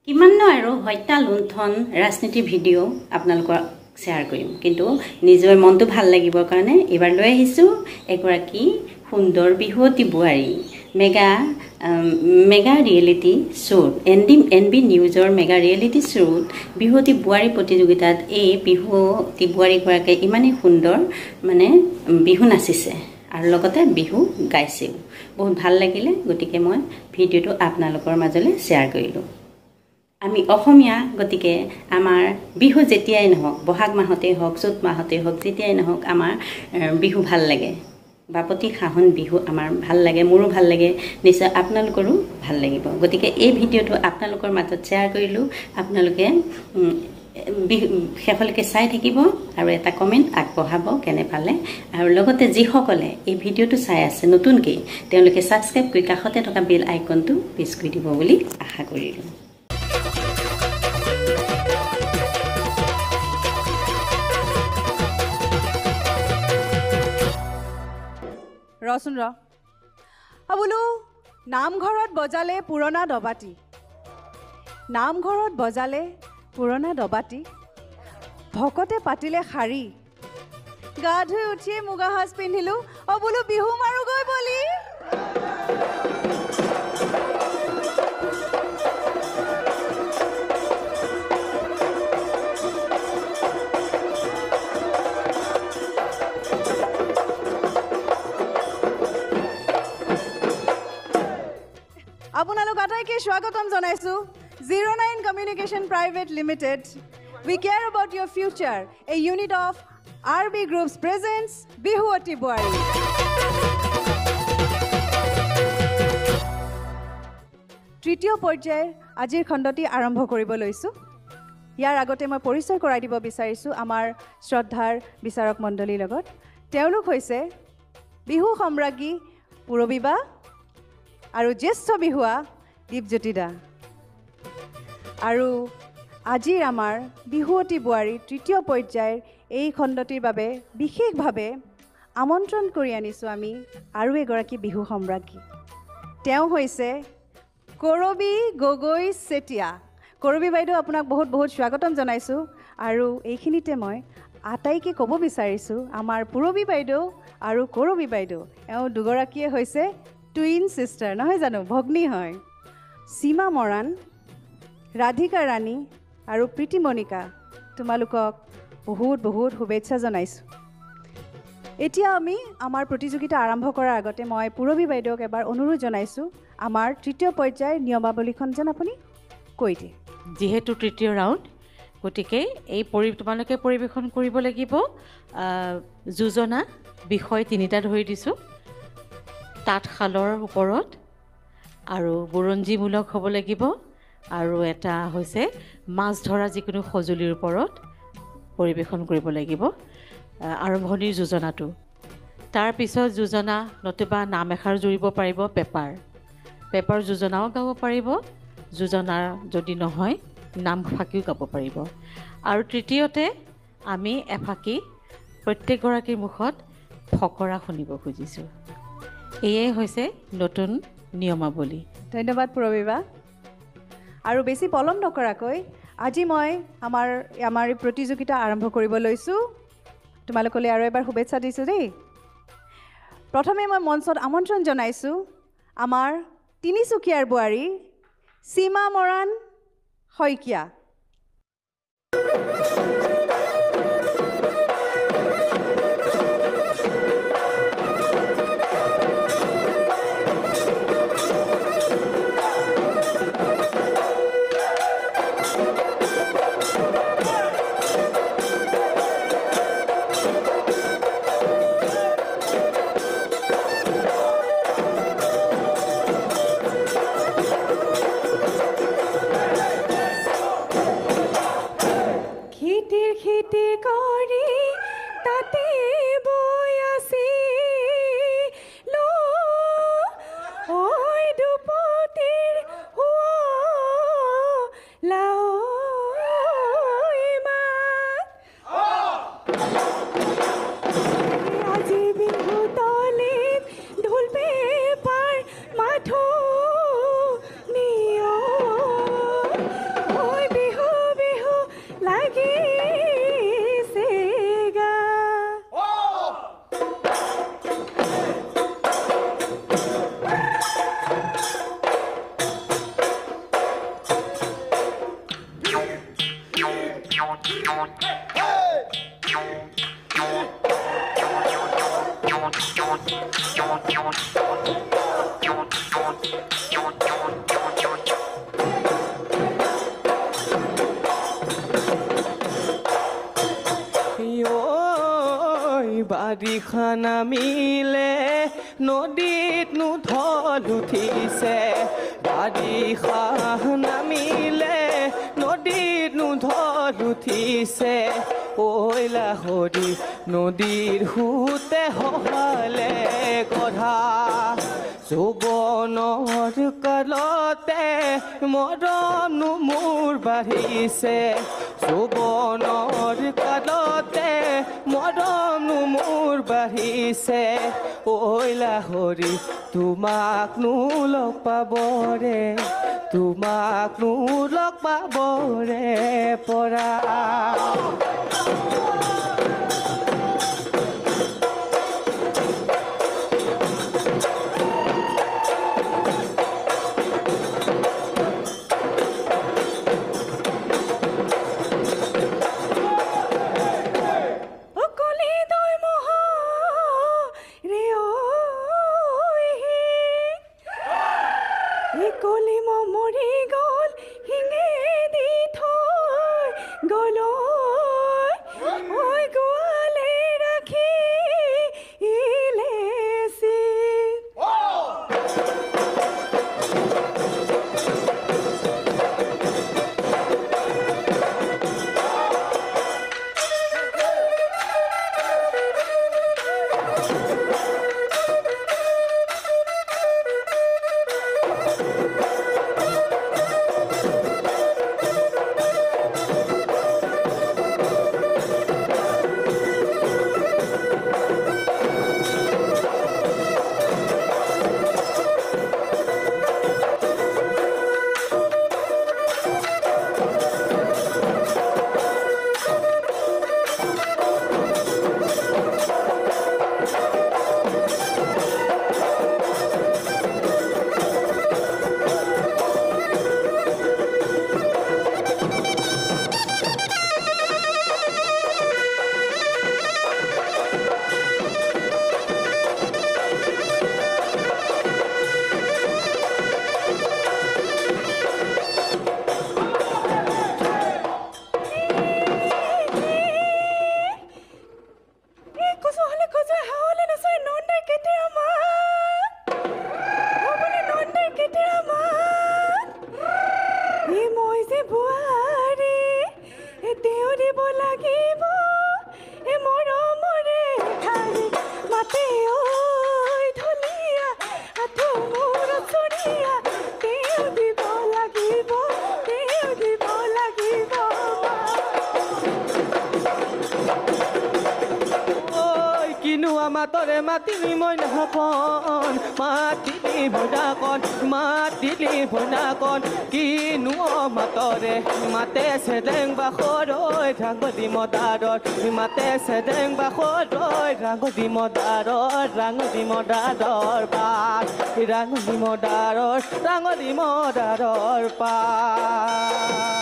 কিমাননো আৰু হত্যা লুণ্ঠন ৰাজনীতি ভিডিঅ' আপোনালোকৰ শ্বেয়াৰ কৰিম কিন্তু নিজৰ মনটো ভাল লাগিবৰ কাৰণে এবাৰ লৈ আহিছোঁ এগৰাকী সুন্দৰ বিহুৱতী বোৱাৰী মেগা ৰিয়েলিটি শ্ব'ত এনবি নিউজৰ মেগা ৰিয়েলিটি শ্ব'ত বিহুৱতী বোৱাৰী প্ৰতিযোগিতাত এই বিহুৱতী বোৱাৰীগৰাকীয়ে ইমানেই সুন্দৰ বিহু নাচিছে আৰু লগতে বিহু গাইছেও বহুত ভাল লাগিলে গতিকে মই ভিডিঅ'টো আপোনালোকৰ মাজলৈ শ্বেয়াৰ কৰিলোঁ আমি অসমীয়া গতিকে আমাৰ বিহু যেতিয়াই নহওক বহাগ মাহতে হওক চ'ত মাহতে হওক যেতিয়াই নহওক আমাৰ বিহু ভাল লাগে বাপতি খাহন বিহু আমাৰ ভাল লাগে মোৰো ভাল লাগে নিশ্চয় আপোনালোকৰো ভাল লাগিব গতিকে এই ভিডিঅ'টো আপোনালোকৰ মাজত শ্বেয়াৰ কৰিলোঁ আপোনালোকে শেষলৈকে চাই থাকিব আৰু এটা কমেণ্ট আগবঢ়াব কেনে পালে আৰু লগতে যিসকলে এই ভিডিঅ'টো চাই আছে নতুনকৈ তেওঁলোকে ছাবস্ক্ৰাইব কৰি কাষতে থকা বেল আইকনটো প্ৰেছ কৰি দিব বুলি আশা কৰিলোঁ ৰচোন বোলো নামঘৰত বজালে পুৰণা দবাতি নামঘৰত বজালে পুৰণা দবাতি ভকতে পাতিলে শাৰী গা ধুই উঠিয়ে মুগা সাজ পিন্ধিলোঁ বোলো বিহু মাৰোগৈ বলি আপোনালোক আটাইকে স্বাগতম জনাইছোঁ 09 Communication Private Limited. We care about your future. A unit of RB Groups presents Bihuwati Boari. তৃতীয় পৰ্যায়ৰ আজিৰ খণ্ডটি আৰম্ভ কৰিব লৈছোঁ ইয়াৰ আগতে মই পৰিচয় কৰাই দিব বিচাৰিছোঁ আমাৰ শ্ৰদ্ধাৰ বিচাৰক মণ্ডলীৰ লগত তেওঁলোক হৈছে বিহু সম্ৰাজ্ঞী পূৰবী বা আৰু জ্যেষ্ঠ বিহুৱা দীপজ্যোতি দা আৰু আজিৰ আমাৰ বিহুৱতী বোৱাৰী তৃতীয় পৰ্যায়ৰ এই খণ্ডটিৰ বাবে বিশেষভাৱে আমন্ত্ৰণ কৰি আনিছোঁ আমি আৰু এগৰাকী বিহু সম্ৰাজ্ঞী তেওঁ হৈছে কৰবী গগৈ চেতিয়া কৰবী বাইদেউ আপোনাক বহুত বহুত স্বাগতম জনাইছোঁ আৰু এইখিনিতে মই আটাইকে ক'ব বিচাৰিছোঁ আমাৰ পূৰবী বাইদেউ আৰু কৰবী বাইদেউ এওঁ দুগৰাকীয়ে হৈছে টুইন সিস্টাৰ নহয় জানো ভগ্নী হয় সীমা মৰাণ ৰাধিকা ৰাণী আৰু প্ৰীতি মণিকা তোমালোকক বহুত বহুত শুভেচ্ছা জনাইছোঁ এতিয়া আমি আমাৰ প্ৰতিযোগিতা আৰম্ভ কৰাৰ আগতে মই পূৰবী বাইদেউক এবাৰ অনুৰোধ জনাইছোঁ আমাৰ তৃতীয় পৰ্যায়ৰ নিয়মাৱলীখন যেন আপুনি কৈ দিয়ে যিহেতু তৃতীয় ৰাউণ্ড গতিকে এই তোমালোকে পৰিৱেশন কৰিব লাগিব যোজনা বিষয় তিনিটা ধৰি দিছোঁ তাঁতশালৰ ওপৰত আৰু বুৰঞ্জীমূলক হ'ব লাগিব আৰু এটা হৈছে মাছ ধৰা যিকোনো সঁজুলিৰ ওপৰত পৰিৱেশন কৰিব লাগিব আৰম্ভণিৰ যোজনাটো তাৰপিছত যোজনা নতুবা নাম এষাৰ জুৰিব পাৰিব পেপাৰ যোজনাও গাব পাৰিব যোজনাৰ যদি নহয় নাম ফাঁকিও গাব পাৰিব আৰু তৃতীয়তে আমি এফাঁকি প্ৰত্যেকগৰাকীৰ মুখত ফকৰা শুনিব খুজিছোঁ এয়াই হৈছে নতুন নিয়মাৱলী ধন্যবাদ পূৰবী বা আৰু বেছি পলম নকৰাকৈ আজি মই আমাৰ এই প্ৰতিযোগিতা আৰম্ভ কৰিব লৈছোঁ তোমালোকলৈ আৰু এবাৰ শুভেচ্ছা দিছোঁ দেই প্ৰথমে মই মঞ্চত আমন্ত্ৰণ জনাইছোঁ আমাৰ তিনিচুকীয়াৰ বোৱাৰী সীমা মৰাণ শইকীয়া বাৰিষা নামিলে নদীত ঢল উঠিছে বাৰিষা নামিলে নদীত ঢল উঠিছে ঐ লাহৰি নদীৰ সোঁতে সহালে গঢ়া যৌৱনৰ কালতে মৰমনো মোৰ বাঢ়িছে যৌৱনৰ কালতে মৰমনো মোৰ বাঢ়িছে ঐ লাহৰি তোমাকনো লগ পাবৰে তোমাকনো লগ পাবৰে পৰা মাতৰে মাতিলি মই নাকন মাতিলি ভৈনাকন মাতিলি ভৈনাকন কিনো মাতৰে মাতে চেদেং বাখৰৈ ৰাঙলী মদাৰত মাতে চেদেং বাখৰৈ ৰাঙলী মদাৰত ৰাঙলী মদাৰৰ পাত ৰাঙলী মদাৰৰ পাত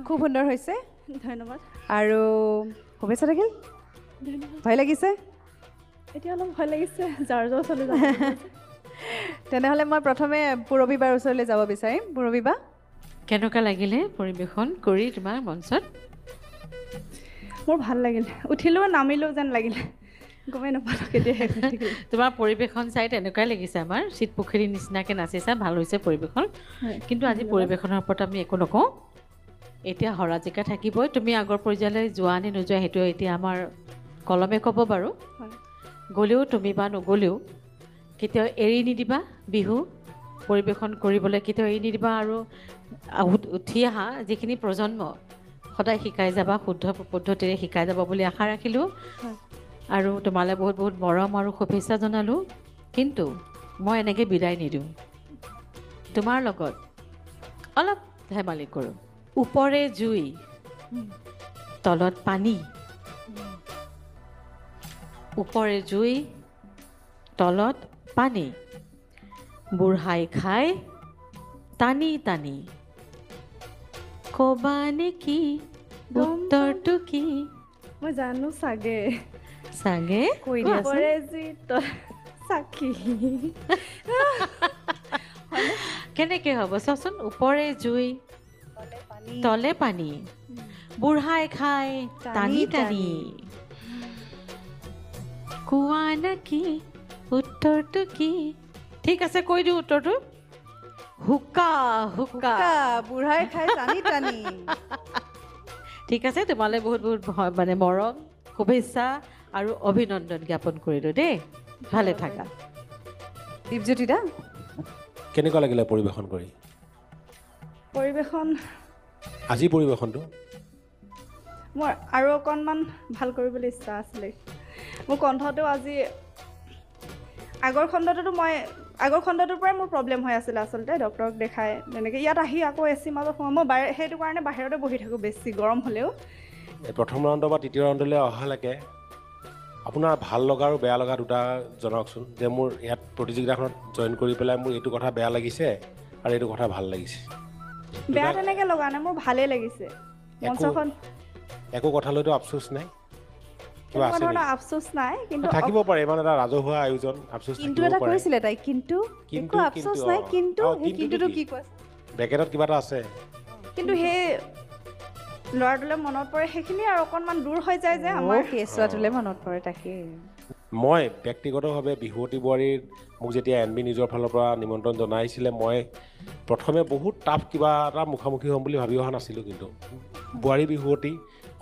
খুব সুন্দৰ হৈছে ধন্যবাদ আৰু শুভেচ্ছা থাকিল ভয় লাগিছে এতিয়া অলপ ভয় লাগিছে যাৰ ওচৰলৈ যাব তেনেহ'লে মই প্ৰথমে পুৰবীবাৰ ওচৰলৈ যাব বিচাৰিম পুৰবীবা কেনেকুৱা লাগিলে পৰিৱেশন কৰি তোমাৰ মঞ্চত মোৰ ভাল লাগিল উঠিলো নামিলো যেন লাগিলে গমে নাপালো কেতিয়া তোমাৰ পৰিৱেশন চাই তেনেকুৱাই লাগিছে আমাৰ চিট পুখুৰীৰ নিচিনাকৈ নাচিছা ভাল হৈছে পৰিৱেশন কিন্তু আজি পৰিৱেশনৰ ওপৰত আমি একো নকওঁ এতিয়া হৰাজিকা থাকিবই। তুমি আগৰ পৰ্যায়লৈ যোৱা নে নোযোৱা সেইটো এতিয়া আমাৰ কলমে ক'ব বাৰু। হয়। গ'লেও তুমি বা নগ'লেও কেতিয়াও এৰি নিদিবা বিহু পৰিৱেশন কৰিবলৈ, কেতিয়াও এৰি নিদিবা। আৰু উঠি অহা যিখিনি প্ৰজন্ম সদায় শিকাই যাবা, শুদ্ধ পদ্ধতিৰে শিকাই যাব বুলি আশা ৰাখিলোঁ। হয়। আৰু তোমালৈ বহুত বহুত মৰম আৰু শুভেচ্ছা জনালোঁ। কিন্তু মই এনেকৈ বিদায় নিদিওঁ, তোমাৰ লগত অলপ ধেমালি কৰোঁ। ওপৰে জুই তলত পানী, ওপৰে জুই তলত পানী, বুঢ়াই খাই টানি টানি, ক'বা নেকি উত্তৰটো কি? মই জানো চাগে চাগে কৈ দিয়াচোন। ওপৰে জুই চাকি। কেনেকৈ হ'ব চোৱাচোন? ওপৰে জুই তলে পানী, বুঢ়াই খাই টানি টানি, কোৱা নেকি উত্তৰটো কি? ঠিক আছে, কৈ দিওঁ উত্তৰটো। হুকা হুকা। বুঢ়াই খাই টানি টানি। ঠিক আছে, তোমালৈ বহুত বহুত মানে মৰম, শুভেচ্ছা আৰু অভিনন্দন জ্ঞাপন কৰিলোঁ দেই। ভালে থাকা। দীপজ্যোতি দা, কেনেকুৱা লাগিলে পৰিৱেশন কৰি? পৰিৱেশন আজি পৰিৱেশনটো মোৰ আৰু অকণমান ভাল কৰিবলৈ ইচ্ছা আছিলে। মোৰ কণ্ঠটো আজি আগৰ খণ্ডটোৰ পৰাই মোৰ প্ৰব্লেম হৈ আছিলে আচলতে। ডক্টৰক দেখাই তেনেকৈ ইয়াত আহি আকৌ এচি মাজত সোমাওঁ। মই সেইটো কাৰণে বাহিৰতে বহি থাকোঁ বেছি গৰম হ'লেও। প্ৰথম ৰাউণ্ডৰ বা তৃতীয় ৰাউণ্ডলৈ অহালৈকে আপোনাৰ ভাল লগা আৰু বেয়া লগা দুটা জনাওকচোন। যে মোৰ ইয়াত প্ৰতিযোগিতাখনত জইন কৰি পেলাই মোৰ এইটো কথা বেয়া লাগিছে আৰু এইটো কথা ভাল লাগিছে। বেয়া তেনেকৈ লগা নাই, মোৰ ভালেই লাগিছে। মঞ্চখন একো কথালৈতো আফচোচ নাই? কিবা আছে ধৰণৰ আফচোচ নাই, কিন্তু থাকিব পাৰে ইমান এটা ৰাজহুৱা আয়োজন, আফচোচ কিন্তু থাকিব এটা পাৰে। কৈছিলে তাই, কিন্তু একো আফচোচ নাই। কিন্তু সেই কিন্তুটো কি কৈছে? ব্ৰেকেটত কিবা এটা আছে। কিন্তু সেই ল'ৰাটোলৈ মনত পৰে সেইখিনি আৰু অকণমান দূৰ হৈ যায় যে আমাৰ কেঁচুৱাটোলৈ মনত পৰে। তাকেই মই ব্যক্তিগতভাৱে বিহুৱতী বোৱাৰীৰ মোক যেতিয়া NB নিউজৰ ফালৰ পৰা নিমন্ত্ৰণ জনাইছিলে, মই প্ৰথমে বহুত টাফ কিবা এটা মুখামুখি হ'ম বুলি ভাবি অহা নাছিলোঁ। কিন্তু বোৱাৰী বিহুৱতী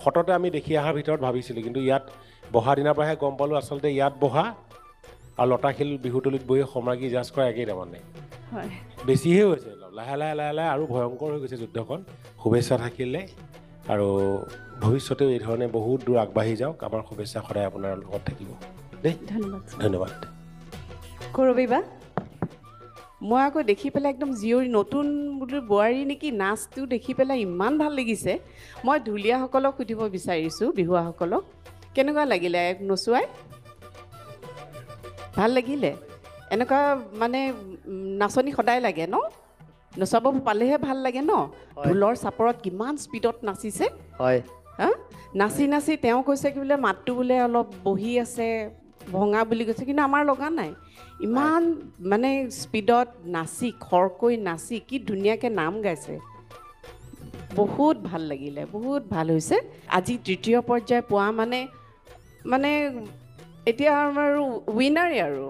সততে আমি দেখি অহাৰ ভিতৰত ভাবিছিলোঁ, কিন্তু ইয়াত বহা দিনাৰ পৰাহে গম পালোঁ আচলতে ইয়াত বহা আৰু লতাশিল বিহুতলিত বহি সম্ৰাজ্ঞী জাজ কৰা একেই। তাৰমানে হয়, বেছিহে হৈছে অলপ, লাহে লাহে লাহে লাহে আৰু ভয়ংকৰ হৈ গৈছে যুদ্ধখন। শুভেচ্ছা থাকিলে আৰু ভৱিষ্যতেও এই ধৰণে বহুত দূৰ আগবাঢ়ি যাওক। আমাৰ শুভেচ্ছা সদায় আপোনাৰ লগত থাকিব দেই। ধন্যবাদ। ধন্যবাদ। কৰবী বা, মই আকৌ দেখি পেলাই একদম জীয়ৰী নতুন বোলো বোৱাৰী নেকি, নাচটো দেখি পেলাই ইমান ভাল লাগিছে। মই ঢুলীয়াসকলক সুধিব বিচাৰিছোঁ, বিহুৱাসকলক কেনেকুৱা লাগিলে নচুৱাই? ভাল লাগিলে? এনেকুৱা মানে নাচনি সদায় লাগে ন? নচাব পালেহে ভাল লাগে ন? ঢোলৰ চাপৰত কিমান স্পীডত নাচিছে। হয়। হা, নাচি নাচি তেওঁ কৈছে কি বোলে মাতটো বোলে অলপ বহি আছে, ভঙা বুলি কৈছে, কিন্তু আমাৰ লগা নাই। ইমান মানে স্পীডত নাচি, খৰকৈ নাচি কি ধুনীয়াকৈ নাম গাইছে। বহুত ভাল লাগিলে, বহুত ভাল হৈছে। আজি তৃতীয় পৰ্যায় পোৱা মানে এতিয়া আমাৰ উইনাৰে আৰু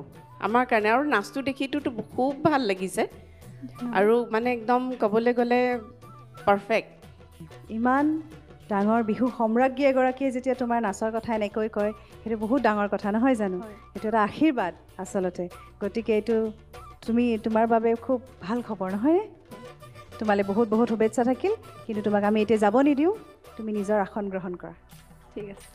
আমাৰ কাৰণে। আৰু নাচটো দেখিটোতো খুব ভাল লাগিছে আৰু মানে একদম ক'বলৈ গ'লে পাৰফেক্ট। ইমান ডাঙৰ বিহু সম্ৰাজ্ঞী এগৰাকীয়ে যেতিয়া তোমাৰ নাচৰ কথা এনেকৈ কয়, সেইটো বহুত ডাঙৰ কথা নহয় জানো? এইটো এটা আশীৰ্বাদ আচলতে। গতিকে এইটো তোমাৰ বাবে খুব ভাল খবৰ নহয়নে? তোমালৈ বহুত বহুত শুভেচ্ছা থাকিল। কিন্তু তোমাক আমি এতিয়া যাব নিদিওঁ, তুমি নিজৰ আসন গ্ৰহণ কৰা। ঠিক আছে।